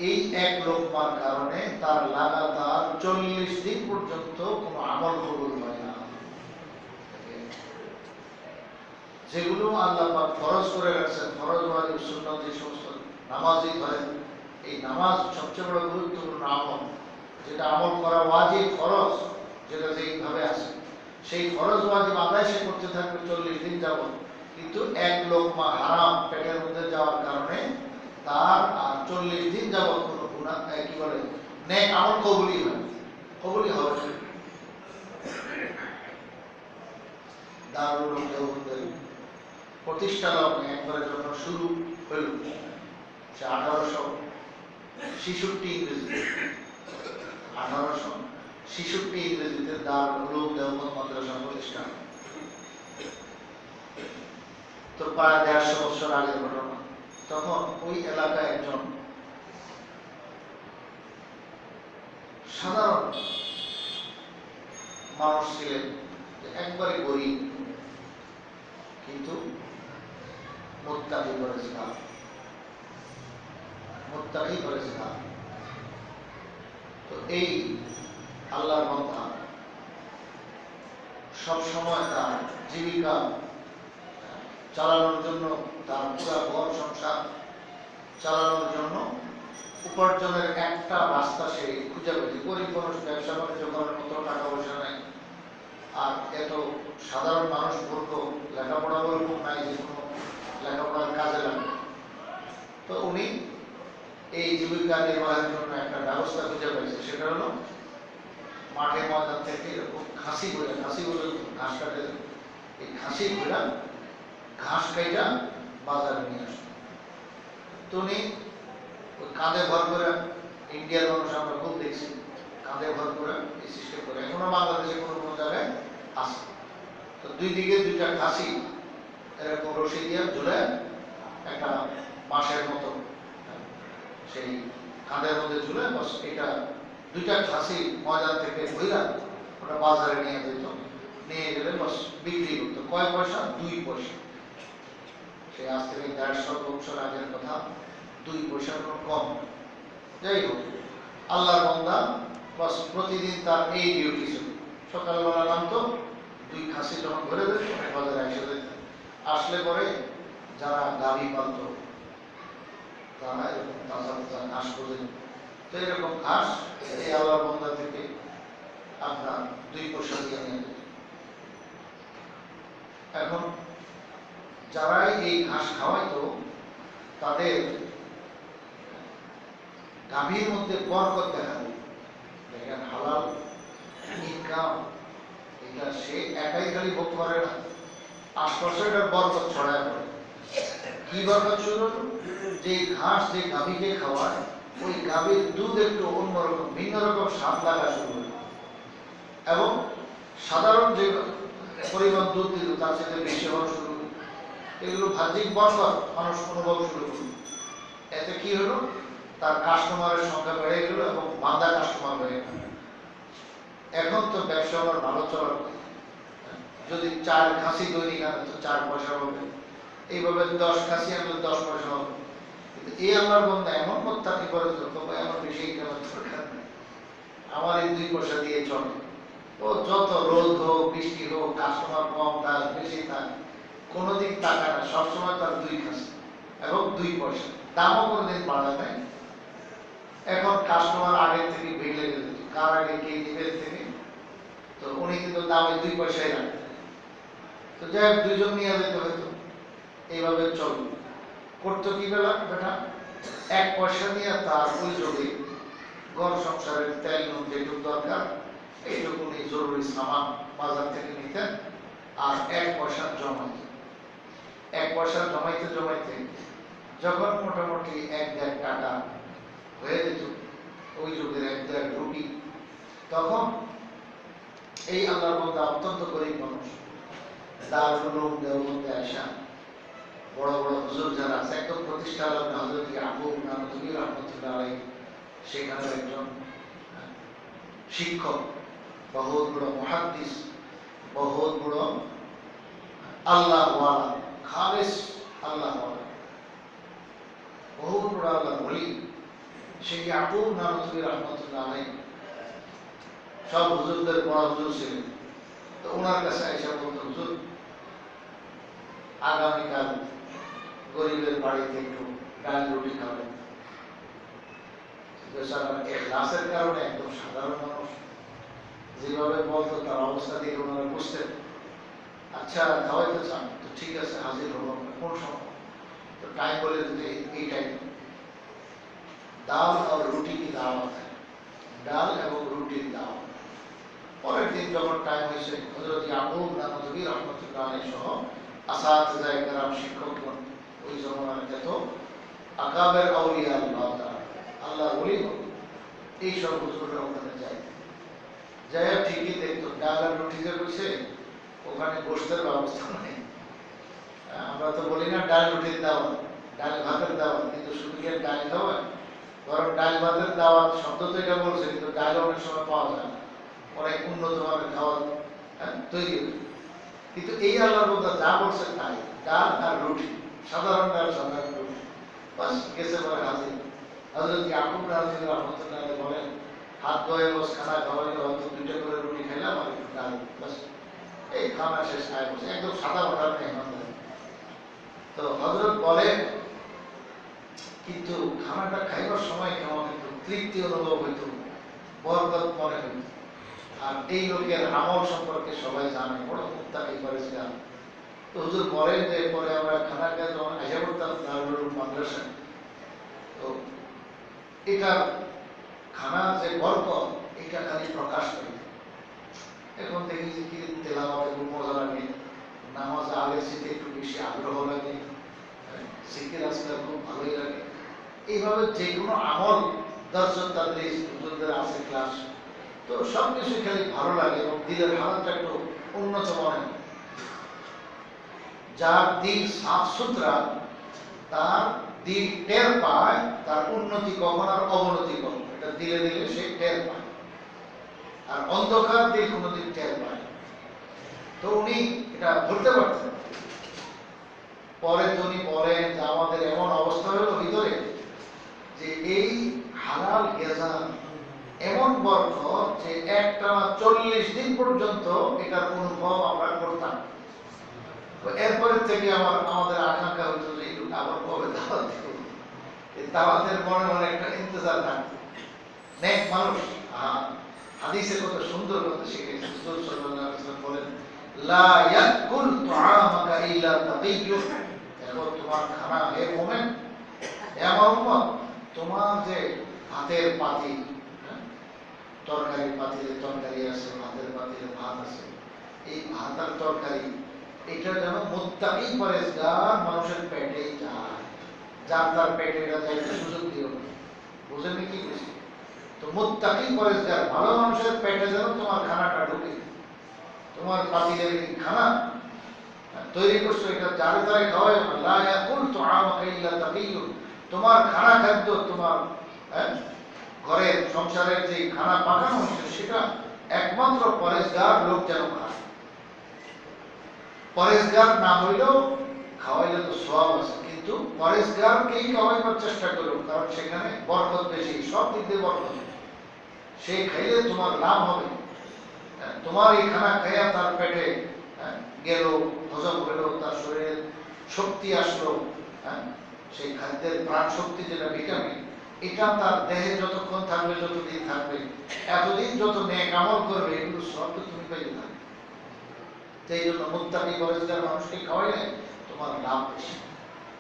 এই এক লোকমার কারণে তার লাগাতার 40 দিন পর্যন্ত কোনো আমল কবুল হয় না। যেগুলো আল্লাহ পাক ফরজ করে রাখছেন, ফরজ ওয়াজিব সুন্নাত, যে সমস্ত নামাজই ধরেন, এই নামাজ সবচেয়ে বড় গুরুত্বপূর্ণ আমল, যেটা আমল করা ওয়াজিব ফরজ, যেটা যেইভাবে আছে সেই ফরজ ওয়াজিব আদায় সে করতে থাকবে 40 দিন যাবত, কিন্তু এক লোকমা হারাম পেটের মধ্যে যাওয়ার কারণে তার আর 40 দিন যাবত কোনো গুনাহ কি বলে নেক আমল কবুলই হবে। দারুল দেওবন্দের প্রতিষ্ঠা লগ্নে একবারে যখন শুরু হইল, সে 1866 ইংরেজিতে, 1866 ইংরেজিতে দারুল দেওবন্দ মাদ্রাসা প্রতিষ্ঠা। তো প্রায় 150 বছর আগের ঘটনা। তখন ওই এলাকায় একজন সাধারণ মানুষ ছিলেন, একবারে গরিব, কিন্তু মুত্তাকি পরেজগার। তো এই আল্লাহর বান্দা সব সময় তার জীবিকা চালানোর জন্য, তার পুরা ঘর সংসার চালানোর জন্য উপার্জনের একটা রাস্তা সে খুঁজে পেয়েছে। গরিব মানুষ, ব্যবসা বাণিজ্য করার মতো টাকা পয়সা নাই, আর এত সাধারণ মানুষ বলব লেখাপড়া ওরকম নাই যে কোনো লেখাপড়ার কাজে লাগবে। তো উনি এই জীবিকা নির্বাহের জন্য একটা ব্যবস্থা খুঁজে পেয়েছে, সেটা হলো মাঠে ময়দান থেকে এরকম খাসি বলে ঘাস কাটে, এই খাসি বলে ঘাস কাইটা বাজারে নিয়ে আসতো। তো উনি ওই কাঁধে ভর করে, ইন্ডিয়ার মানুষ আমরা খুব দেখছি কাঁধে ভর করে এই সিস্টেম করে, এখনো বাংলাদেশে কোনো জায়গায় আছে। তো দুই দিকে দুইটা খাসি এরকম রশি দিয়ে ঝুলে একটা বাঁশের মতো সেই কাঁধের মধ্যে ঝুলে, বস এটা দুইটা খাসি ময়দান থেকে বইরা ওটা বাজারে নিয়ে যেত, নিয়ে গেলে বস বিক্রি করতো। কয় পয়সা? 2 পয়সা। সে আজ থেকে 150 বছর আগের কথা, 2 পয়সার কোনো কম। যাই হোক, আল্লাহর বান্দা বস প্রতিদিন তার এই ডিউটি ছিল, সকালবেলা নামতো, 2 খাসি যখন ধরে দিত বাজারে এসে যেত। আসলে পরে যারা গাভী পালত তারা এরকম তাজা ঘাস করে, তো এরকম ঘাস এই আল্লাহর বান্দা থেকে আপনার 2 পয়সা দিয়ে নিয়ে যেত। এখন যারাই এই ঘাস খাওয়াইতো তাদের গাভীর মধ্যে বরকত দেখা দিত। দেখেন হালাল ইনকাম, এটা সে একাই খালি ভোগ করে না, আশপাশে এটার বরকত ছড়ায় পড়ে। কি বরকত শুরু? যে ঘাস যে গাভীকে খাওয়ায়, ওই গাভীর দুধ একটু অন্যরকম ভিন্ন রকম স্বাদ লাগা শুরু হয়, এবং সাধারণ যে পরিমাণ দুধ দিল তার সাথে বেশি হওয়া শুরু হলো। এগুলো বাহ্যিক বরকত মানুষ অনুভব শুরু করল। এতে কি হলো? তার কাস্টমারের সংখ্যা বেড়ে গেল এবং বাঁধা কাস্টমার হয়ে গেল। এখন তো ব্যবসা আমার ভালো চলার, যদি 4 খাসি দৈনিক আনে তো 4 পয়সা হবে, এইভাবে 10 খাসি আনলে 10 পয়সা হবে। কিন্তু এই আল্লাহর বান্দা এমন মুত্তাকি করে, আমার বেশি ইনকামের দরকার নেই, আমার এই 2 পয়সা দিয়ে চলে। ও যত রোদ হোক বৃষ্টি হোক, কাস্টমার কম থাক বেশি থাক, কোনোদিন টাকা না, সবসময় তার 2 খাসি এবং 2 পয়সা, দামও কোনোদিন বাড়ায় নাই। এখন কাস্টমার আগের থেকে ভিড় লেগে যেত, কার আগে কে দিবে থেকে, তো উনি কিন্তু দামে 2 পয়সাই রাখতেন। তো যাই হোক, 2 জন নিয়ে যেতে হতো, এইভাবে চল করতো। কি বেলা বেটা 1 পয়সা নিয়ে তার ওই যোগে ঘর সংসারের তেল নুন যেটুকু দরকার এইটুকুনি জরুরি সামান বাজার থেকে নিতেন, আর 1 পয়সা জমাইত। 1 পয়সা জমাইতে জমাইতে যখন মোটামুটি 1-1.5 টাকা হয়ে যেত, ওই যুগের 1-1.5 রুপি, তখন এই আল্লাহর বান্দা অত্যন্ত গরিব মানুষ দারুল উলুম দেওবন্দে আসা বড় বড় হুজুর যারা আছে, একদম প্রতিষ্ঠা লগ্ন হযরত ইয়াকুব নানতুবি রহমাতুল্লাহ আলাইহি, সেখানে একজন শিক্ষক, বহুত বড় মুহাদ্দিস, বহুত বড় আল্লাহওয়ালা, খালিস আল্লাহওয়ালা, বহুত বড় আল্লাহর ওলি, সেই ইয়াকুব নানতুবি রহমাতুল্লাহ আলাইহি সব হুজুরদের বড় হুজুর ছিলেন। তো ওনার কাছে আইসা বলতো, হুজুর আগামীকাল গরিবের বাড়িতে একটু ডাল রুটি খাবেন। ক্লাসের কারণে একদম সাধারণ মানুষ যেভাবে বলতো তার অবস্থা দিয়ে ওনারা বুঝতেন, আচ্ছা খাওয়াইতে চান তো ঠিক আছে, হাজির হবো। কোন সময়? তো টাইম বলে দিতে এই টাইম, ডাল আর রুটি কি দাওয়াত है, ডাল এবং রুটির দাওয়াত। পরের দিন যখন টাইম হয়েছে, হযরত ইয়াকুব নানতুবি রহমাতুল্লাহ আলাইহি সহ আসাতিজায়ে কেরাম, শিক্ষকগণ, ওই জমানার যত আকাবের আউলিয়া আল্লাহ তাআলা, আল্লাহর ওলি, এই সব হুজুররা ওখানে যায়। যায় ঠিকই দেখতো ডাল আর রুটি যে বসে, ওখানে গোশতের ব্যবস্থা নেই। আমরা তো বলি না ডাল রুটির দাওয়াত, ডাল ভাতের দাওয়াত, কিন্তু শুধু কি ডাল খাওয়া? বরং ডাল ভাতের দাওয়াত শব্দ তো এটা বলছে, কিন্তু ডাল অনেক সময় পাওয়া যায় না, অনেক উন্নত মানের খাওয়া তৈরি হয়। কিন্তু এই আল্লাহর বান্দা যা বলছে তাই, ডাল আর রুটি, সাধারণ ডাল সাধারণ রুটি, বাস গেছে পরে হাজির। হযরত ইয়াকুব নানতুবি রহমাতুল্লাহ আলাইহি বলেন, হাত ধোয়ে বস খানা খাওয়াইলে হয়তো 2টা করে রুটি খাইলাম আর একটু ডাল, বাস এই খানা শেষ, আয় বসে একদম সাদা মাটার মেহমান। তো হযরত বলেন, কিন্তু খানাটা খাইবার সময় কেমন একটু তৃপ্তি অনুভব হইত, বরকত মনে হইত। আর এই লোকের আমল সম্পর্কে সবাই জানে, বড় মুত্তাকি পরেজগার। তো হুজুর বলেন যে পরে আমরা খানা খাই যখন আশা করতাম দারুল উলুম মাদ্রাসায়, তো এটার খানা যে বরকত, এটা খালি প্রকাশ পাই। এখন দেখি যে কি তেলাওয়াতে খুব মজা লাগে, নামাজ আগের চেয়ে একটু বেশি আগ্রহ লাগে, জিকির আজকাল খুব ভালোই লাগে। এইভাবে যে কোনো আমল, দর্শন তাদরিস হুজুরদের আছে ক্লাস, তো সব কিছু খালি ভালো লাগে এবং দিলের হালতটা একটু উন্নত মনে হয়। যার দিল সাফ সুতরা, তার দিল টের পায় তার উন্নতি কখন আর অবনতি কখন, এটা দিলে দিলে সে টের পায়। আর অন্ধকার দিল কোনোদিন টের পায়। তো উনি এটা ধরতে পারতেন। পরে উনি বলেন যে আমাদের এমন অবস্থা হলো ভিতরে যে এই হালাল গেজা এমন বরকত যে একটানা 40 দিন পর্যন্ত এটার অনুভব আমরা করতাম। তো এরপরের থেকে আমাদের আকাঙ্ক্ষা হতো যে আবার কবে দাওয়াত দিব, এই দাওয়াতের মনে মনে একটা ইন্তজার থাকতো। নেক মানুষ হাদিসে কত সুন্দর কথা শিখেছে। রাসূল সাল্লাল্লাহু আলাইহি ওয়াসাল্লাম বলেন, লা ইয়াকুল তুআমাকা ইল্লা তাকিয়্যুন, এখন তোমার খানা হে মুমিন, হে আমার উম্মত, তোমার যে ভাতের পাতিল, তরকারির পাতিলে তরকারি আছে, ভাতের পাতিলে ভাত আছে, এই ভাত আর তরকারি এটা যেন মুত্তাকি পরেজগার মানুষের পেটেই যায়, যার তার পেটে এটা যাইতে সুযোগ দিও না। বুঝেন কি বুঝি? তো মুত্তাকি পরেজগার ভালো মানুষের পেটে যেন তোমার খানাটা ঢুকে, তোমার পাতিলের খানা তৈরি করছো, এটা যারে তারে খাওয়াই না। লা ইয়াকুল তুআমাকা ইল্লা তাকিয়্যুন, তোমার খানা খাদ্য, তোমার ঘরের সংসারের যে খানা পাকানো হচ্ছে সেটা একমাত্র পরেজগার লোক যেন খায়। পরেজগার না হইলেও খাওয়াইলে তো সওয়াব আছে, কিন্তু পরেজগারকেই খাওয়াইবার চেষ্টা করো, কারণ সেখানে বরকত বেশি, সব দিক দিয়ে বরকত। সে খাইলে তোমার লাভ হবে। তোমার এই খানা খাইয়া তার পেটে গেল, হজম হলো, তার শরীরে শক্তি আসলো, সেই খাদ্যের প্রাণ শক্তি যেটা ভিটামিন, এটা তার দেহে যতক্ষণ থাকবে, যতদিন থাকবে, এতদিন যত নেক আমল করবে, এগুলো সব তো তুমি পাইতে থাকবে। সেই জন্য মুত্তাকি পরেজগার মানুষকে খাওয়াইলে তোমার লাভ বেশি।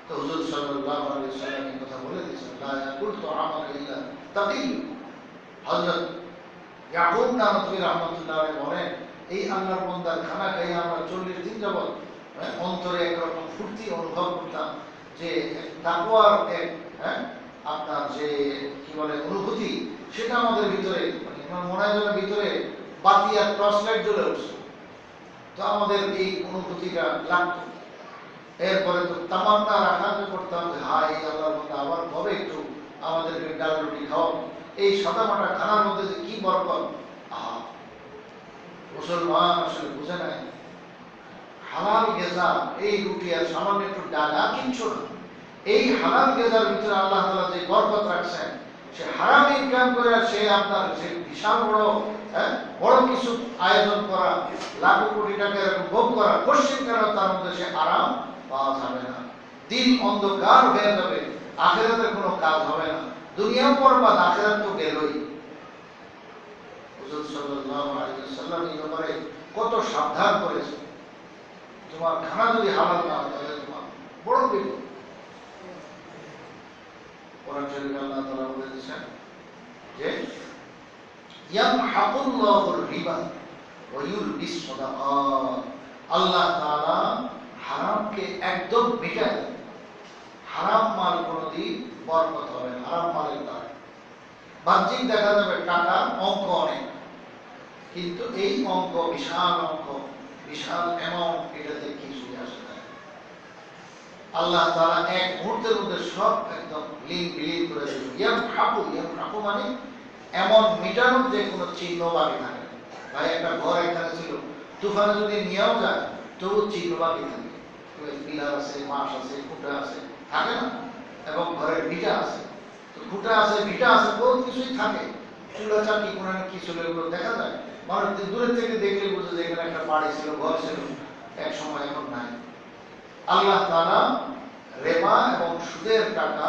তো হুজুর সাল্লাল্লাহু আলাইহি ওয়াসাল্লাম এই কথা বলে দিয়েছেন, লা ইয়াকুল তুআমাকা ইল্লা তাকিয়্যুন। হযরত ইয়াকুব নানতুবি রহমাতুল্লাহ আলাইহি বলেন, এই আল্লাহর বান্দার খানা খাইয়ে আমরা 40 দিন যাবত অন্তরে একরকম ফুর্তি অনুভব করতাম, যে তাকওয়ার এক আপনার যে কি বলে অনুভূতি, সেটা আমাদের ভিতরে মানে মনে হয় যেন ভিতরে বাতি আর টর্চ লাইট জ্বলে উঠছে। তো আমাদের এই অনুভূতিটা লাগতো। এরপরে তো তামান্না রাখা করতাম যে হাই আল্লাহর বান্দা আবার কবে একটু আমাদেরকে ডাল রুটি খাওয়াবো। এই সাদামাটা খানার মধ্যে যে কি বরকত! আহা, মুসলমান আসলে বুঝে নাই হালাল গেজা, এই রুটি আর সামান্য একটু ডাল আর কিচ্ছু না। এই হালাল গেজার ভিতরে আল্লাহ তাআলা যে বরকত রাখছেন, সে হারাম ইনকাম করে সে আপনার যে বিশাল বড় বড় কিছু আয়োজন করা, লাখ কোটি টাকা এরকম ভোগ করা, পশ্চিম কেন তার মধ্যে সে আরাম পাওয়া যাবে না। দিন অন্ধকার হয়ে যাবে, আখিরাতের কোনো কাজ হবে না। দুনিয়াও বরবাদ, আখিরাত তো গেলই। হুজুর সাল্লাল্লাহু আলাইহি ওয়াসাল্লাম এই ব্যাপারে কত সাবধান করেছে। তোমার খানা যদি হালাল না হয় তাহলে তোমার বড় বিপদ। কোরআন শরীফে আল্লাহ তাআলা বলেছেন যে ইয়ামহাকুল্লাহুর রিবা ওয়া ইউরবিস সাদাকাত। আল্লাহ তাআলা হারামকে একদম মিটায় দেন। হারাম মাল কোনোদিন বরকত হবে না হারাম মালের দ্বারা। বাহ্যিক দেখা যাবে টাকা অঙ্ক অনেক, কিন্তু এই অঙ্ক বিশাল অঙ্ক, বিশাল অ্যামাউন্ট, এটাতে কিছুই আসে না। আল্লাহ তাআলা এক মুহূর্তের মধ্যে সব একদম বিলীন করে দেবেন। ইয়ামহাকু মানে এমন মিটানোর যে কোনো চিহ্ন বাকি থাকে না। ভাই একটা ঘর এখানে ছিল, তুফানে যদি নিয়েও যায় তবু চিহ্ন বাকি থাকে। পিলার আছে, মাস আছে, খুঁটা আছে, থাকে না? এবং ঘরের ভিটা আছে, তো খুঁটা আছে, ভিটা আছে, বহুত কিছুই থাকে। চুলা চাকি কোনো কি ছিল এগুলো দেখা যায়। মানুষ দূরের থেকে দেখলে বুঝে যে এখানে একটা বাড়ি ছিল, ঘর ছিল, এক সময় এখন নাই। আল্লাহ তাআলা রেবা এবং সুদের টাকা,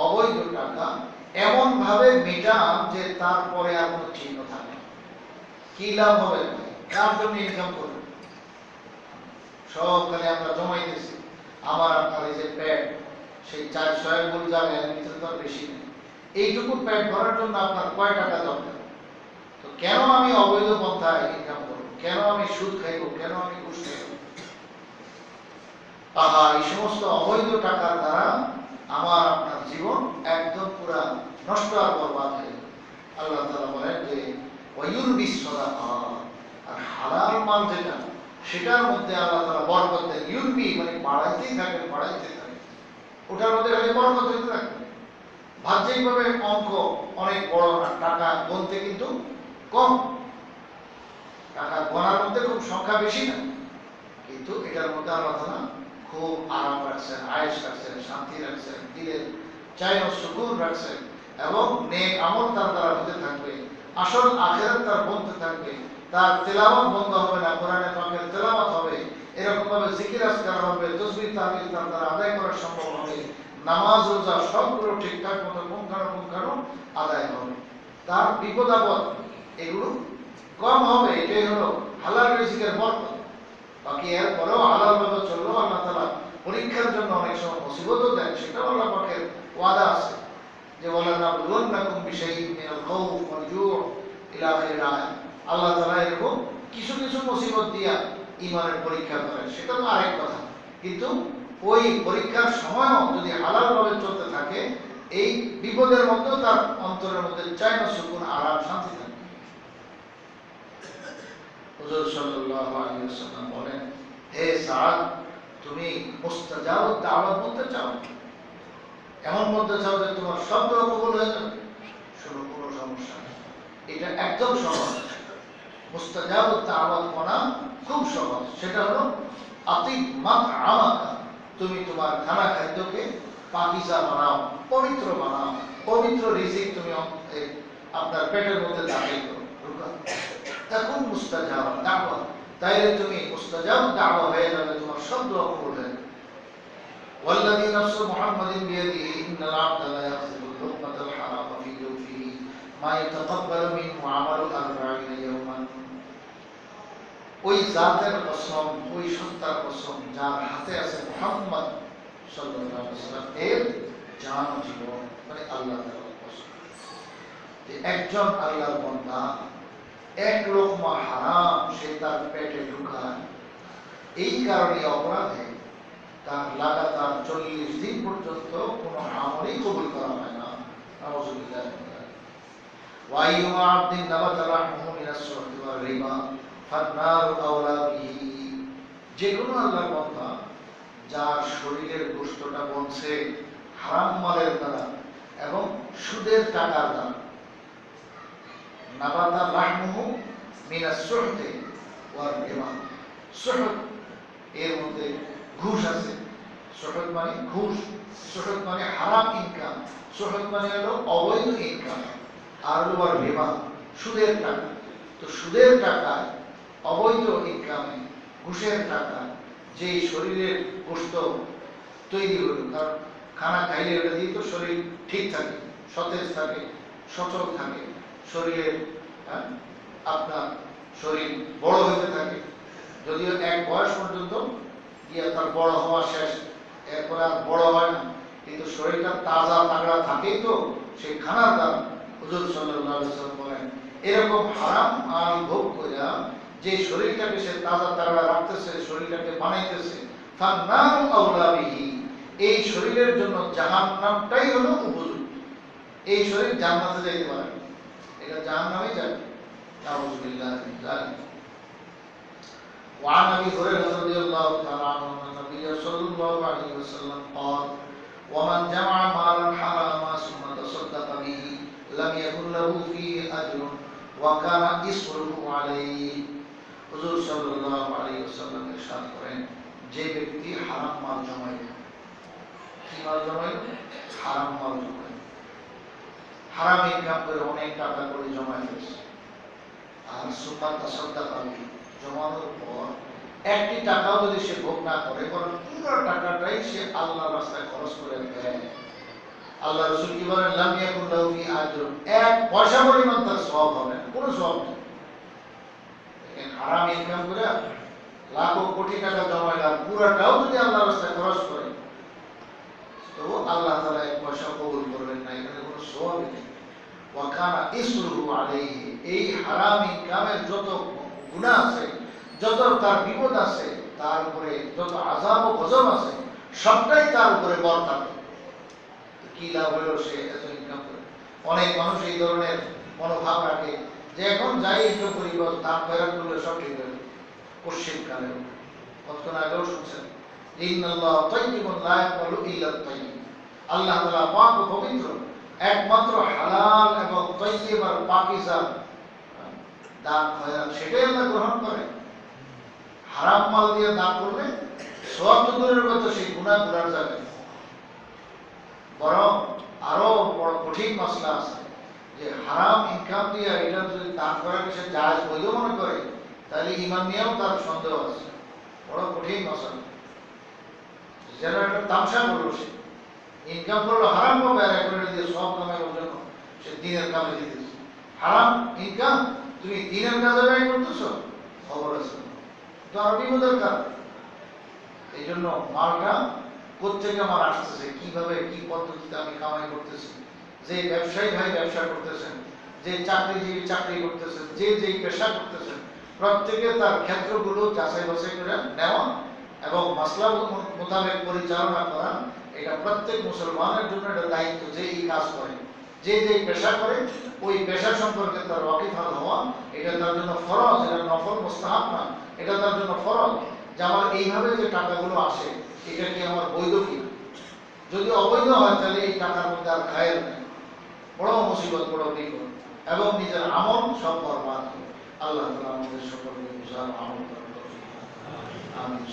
অবৈধ টাকা এমন ভাবে মেটান যে তারপরে আর কোনো চিহ্ন থাকে না। কি লাভ হবে? কার জন্য ইনকাম করবে? সব খালি আমরা জমাইতেছি। আমার আপনার এই যে পেট, সেই 400 মূল জায়গায় ভিতরে তো আর বেশি নেই। এইটুকু পেট ভরার জন্য আপনার কয় টাকা দরকার? তো কেন আমি অবৈধ পন্থায় ইনকাম করবো? কেন আমি সুদ খাইবো? কেন আমি ঘুষ খাইবো? আহা, এই সমস্ত অবৈধ টাকার দ্বারা আমার আপনার জীবন একদম পুরা নষ্ট আর বরবাদ হয়ে যাবে। আল্লাহ তাআলা বলেন যে ওয়ায়ুরবিস সাদাকাত, আর হালাল মাল যেটা, সেটার মধ্যে আল্লাহ তাআলা বরকত দেন। ইউরবি মানে বাড়াইতেই থাকেন, বাড়াইতে থাকেন, ওটার মধ্যে খালি বরকত হতে থাকে। বাহ্যিকভাবে অঙ্ক অনেক বড়, টাকা গুনতে কিন্তু কম, টাকা গণার মধ্যে খুব সংখ্যা বেশি না, কিন্তু এটার মধ্যে আল্লাহ তাআলা খুব আরাম রাখছেন, আয়েশ রাখছেন, শান্তি রাখছেন, দিলের চাইন ও সুকুন রাখছেন, এবং নেক আমল তার দ্বারা হতে থাকবে। আসল আখিরাত তার বলতে থাকবে, তার তেলাওয়াত বন্ধ হবে না, কোরআনে পাকের তেলাওয়াত হবে, এরকম ভাবে জিকির আজকার হবে, তাসবিহ তাহলিল তার দ্বারা আদায় করা সম্ভব হবে, নামাজ রোজা সবগুলো ঠিকঠাক মতো পুঙ্খানুপুঙ্খানু আদায় হবে। তার বিপদ আপদ এগুলো কম হবে। এটাই হলো হালাল রিজিকের বরকত। বাকি এরপরেও হালাল ভাবে চললেও আল্লাহ তাআলা পরীক্ষার জন্য অনেক সময় মুসিবতও দেন, সেটাও আল্লাহ পাকের ওয়াদা আছে, যে ওয়ালানাবলুওয়ান্নাকুম বিশাইইন মিনাল খাউফ ওয়াল জুউ ইলা আখিরিল আয়াত। আল্লাহ তাআলা এরকম কিছু কিছু মুসিবত দিয়া ঈমানের পরীক্ষা করেন, সেটা তো আরেক কথা। কিন্তু ওই পরীক্ষার সময়ও যদি হালাল ভাবে চলতে থাকে, এই বিপদের মধ্যেও তার অন্তরের মধ্যে চাইনা সুকুন, আরাম, শান্তি থাকে। হুজুর সাল্লাল্লাহু আলাইহি ওয়াসাল্লাম বলেন, হে সাদ, তুমি মুস্তাজাবুদ দাওয়াত বলতে চাও, এমন মধ্যে চাও যে তোমার সব দোয়া কবুল হয়ে যাবে, শুনো কোনো সমস্যা নেই, এটা একদম সহজ। মুস্তাজাবুদ দাওয়াত বলা খুব সহজ। সেটা হলো আতিব মাতআমাকা, তুমি তোমার খানা খাদ্যকে পাকিজা বানাও, পবিত্র বানাও, পবিত্র রিজিক তুমি আপনার পেটের মধ্যে দাখিল করো, তখন মুস্তাজাব দাওয়া, তাইলে তুমি মুস্তাজাব দাওয়া হয়ে যাবে, তোমার সব দোয়া কবুল হয়ে যাবে। ওয়াল্লাযী নাফসু মুহাম্মাদিন বিয়াদিহি ইন্নাল আবদা লা ইয়াখযিবু লুকমাতাল হারাম ফি জawfihi মা ইয়াতাকাব্বালু মিনহু আমালু 40 ইয়াওমান। ওই জাতের কসম, ওই সত্তার কসম যার হাতে আছে মুহাম্মদ সাল্লাল্লাহু আলাইহি ওয়াসাল্লাম এর জান ও জীবন, মানে আল্লাহ তাআলার কসম, যে একজন আল্লাহর বান্দা এক লোকমা হারাম সে তার পেটে ঢুকায়, এই কারণে অপরাধে তার লাগাতার 40 দিন পর্যন্ত কোনো আমলই কবুল করা হয় না। নাউযুবিল্লাহ। ওয়াইয়ুমা আবদিন নাবাতা লাহমুহু মিনাস সুহতি ওয়ার রিবা ফান্নারু আওলা বিহি, যে কোনো আল্লাহর বান্দা যার শরীরের গোশতটা বনছে হারাম মালের দ্বারা এবং সুদের টাকার দ্বারা, নাবাতা লাহমুহু মিনাস সুহতি ওয়ার রিবা, সুহত এর মধ্যে ঘুষ আছে, সুহত মানে ঘুষ, সুহত মানে হারাম ইনকাম, সুহত মানে হলো অবৈধ ইনকাম, আর হলো রিবা সুদের টাকা। তো সুদের টাকায়, অবৈধ ইনকামে, ঘুষের টাকা যে শরীরের গোশত তৈরি হলো, কারণ খানা খাইলে ওটা দিয়ে তো শরীর ঠিক থাকে, সতেজ থাকে, সচল থাকে, শরীরের আপনার শরীর বড় হইতে থাকে। যদিও এক বয়স পর্যন্ত গিয়ে তার বড় হওয়া শেষ, এরপর আর বড় হয় না, কিন্তু শরীরটা তাজা তাগড়া থাকেই তো সেই খানার দ্বারা। হুজুর সাল্লাল্লাহু আলাইহি ওয়াসাল্লাম বলেন, এরকম হারাম মাল ভোগ কইরা যে শরীরটাকে সে তাজা তাগড়া রাখতেছে, শরীরটাকে বানাইতেছে, ফান্নারু আওলা বিহি, এই শরীরের জন্য জাহান্নামটাই হলো উপযুক্ত। এই শরীর জান্নাতে যেতে পারে না, এটা জাহান্নামে যাবে। নাউযুবিল্লাহ মিন যালিক। وعن ابي هريره رضي الله تعالى عنه ان النبي صلى الله عليه وسلم قال ومن جمع مالا حراما ثم تصدق به لم يكن له فيه اجر وكان اسره عليه। হুজুর সাল্লাল্লাহু আলাইহি ওয়াসাল্লাম ইরশাদ করেন, যে ব্যক্তি হারাম মাল জমাইল, কি মাল জমাইল? হারাম মাল জমাইল, হারাম ইনকাম করে অনেক টাকা করে জমাই ফেলছে, আর সুন্নাত তাসাদ্দাক বিহি, জমানোর পর একটি টাকাও যদি সে ভোগ না করে, বরং পুরো টাকাটাই সে আল্লাহর রাস্তায় খরচ করে দেয়, আল্লাহ রাসূল কি বলেন? লাম ইয়াকুন লাহু ফি আজর, এক পয়সা পরিমাণ তার সওয়াব হবে না, কোনো সওয়াব নেই। দেখেন, হারাম ইনকাম করে লাখো কোটি টাকা জমাইল, আর পুরোটাও যদি আল্লাহর রাস্তায় খরচ করে, তো আল্লাহ তাআলা এক পয়সা কবুল করবেন না, এখানে কোনো সওয়াব নেই। ওয়া কানা ইসরুহু আলাইহি, এই হারাম ইনকামের যত গুনাহ আছে, যত তার বিপদ আছে, তার উপরে যত আযাব ও গজব আছে, সবটাই তার উপরে বর্তাবে। কি লাভ হলো সে এত ইনকাম করে? অনেক মানুষ এই ধরনের মনোভাব রাখে যে এখন যাই ইনকাম করি, দান খয়রাত করলে সব ঠিক হয়ে যাবে। পশ্চিমকালে কতক্ষণ আগেও শুনছেন, ইন্নাল্লাহা তাইয়্যিবুন লা ইয়াকবালু ইল্লা তাইয়্যিব, আল্লাহ তাআলা পাক ও পবিত্র, একমাত্র হালাল এবং তাইয়্যিব আর পাকিজা দান খয়রাত সেটাই আল্লাহ গ্রহণ করে। হারাম মাল দিয়ে দান করলে সওয়াব তো দূরের কথা, সেই গুনাহ গুনার যাবে। বরং আরো বড় কঠিন মাসলা আছে যে হারাম ইনকাম দিয়ে এটা যদি দান করাকে সে জায়েজ বৈধ মনে করে, তাহলে ঈমান নিয়েও তার সন্দেহ আছে। বড় কঠিন মাসলা, যেন একটা তামসা করলো, সে ইনকাম করলো হারাম পাবে, আর একবারে দিয়ে সব কামানোর জন্য সে দিনের কামে দিতেছে। হারাম ইনকাম তুমি দিনের কাজে ব্যয় করতেছো, খবর আছে, তো আরো বিপদের কারণ। এই জন্য মালটা কোথেকে আমার আসতেছে, কিভাবে কি পদ্ধতিতে আমি কামাই করতেছি, যে ব্যবসায়ী ভাই ব্যবসা করতেছেন, যে চাকরিজীবী চাকরি করতেছেন, যে যেই পেশা করতেছেন, প্রত্যেকে তার ক্ষেত্রগুলো যাচাই বাছাই করে নেওয়া এবং মাসলা মোতাবেক পরিচালনা করা, এটা প্রত্যেক মুসলমানের জন্য এটা দায়িত্ব। যে এই কাজ করে, যে যেই পেশা করে, ওই পেশা সম্পর্কে তার ওয়াকিবহাল হওয়া, এটা তার জন্য ফরজ, এটা নফল মুস্তাহাব না, এটা তার জন্য ফরজ। যে আমার এইভাবে যে টাকাগুলো আসে, এটা কি আমার বৈধ কিনা? যদি অবৈধ হয়, তাহলে এই টাকার মধ্যে আর খায়ের নেই, বড় মুসিবত, বড় বিপদ, এবং নিজের আমল সব বরবাদ। আল্লাহ তাআলা আমাদের সকলকে বুঝার আমল করার তৌফিক দান করুন। আমিন।